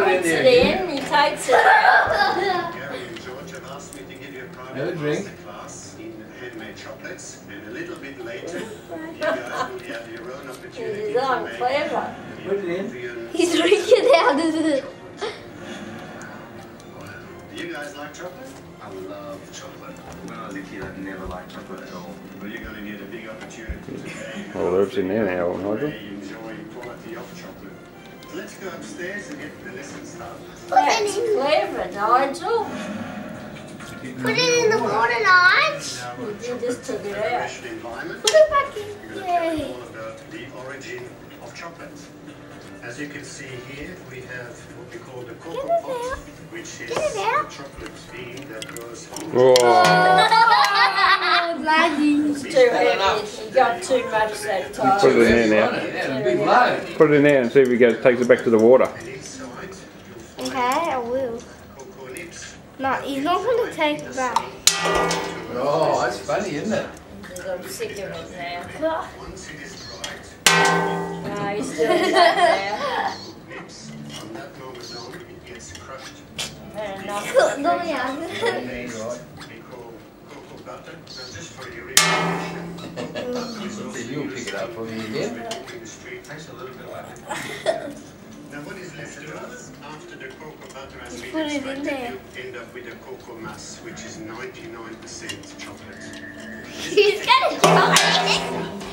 puts it in, he takes it out. Gary and George have asked me to give you a private masterclass in handmade chocolates, and a little bit later, you guys will have your own opportunity to make clever. Put it in. He's drinking out of it. Do you guys like chocolate? I love chocolate. When I was a kid, I never liked chocolate at all. Well, you're going to get a big opportunity today. Well, there's in there now, Nigel. Enjoy quality of chocolate. Let's go upstairs and get the lesson started. That's clever, Nigel. Put it in the water, Nige. You just took it out. Put it back in. We're going to tell you all about the origin of chocolate. As you can see here, we have what we call the cocoa pot, which is a chocolate bean that goes Whoa. It's too heavy. You got too much that time. Put it in there now. Yeah, a big load. Put it in there and see if he takes it back to the water. Okay, I will. No, he's not going to take it back. Oh, that's funny, isn't it? I'm sick of it now. Once it is bright, No, he's still doing that nips. From that moment on, it gets crushed. now. Enough. We call cocoa butter. Now, just for your information, So you'll pick it up for me again. in the street tastes a little bit like it. Now, what is left to us after the cocoa butter has been Put it in extracted, there. you end up with a cocoa mass, which is 99% chocolate. He's going to try it.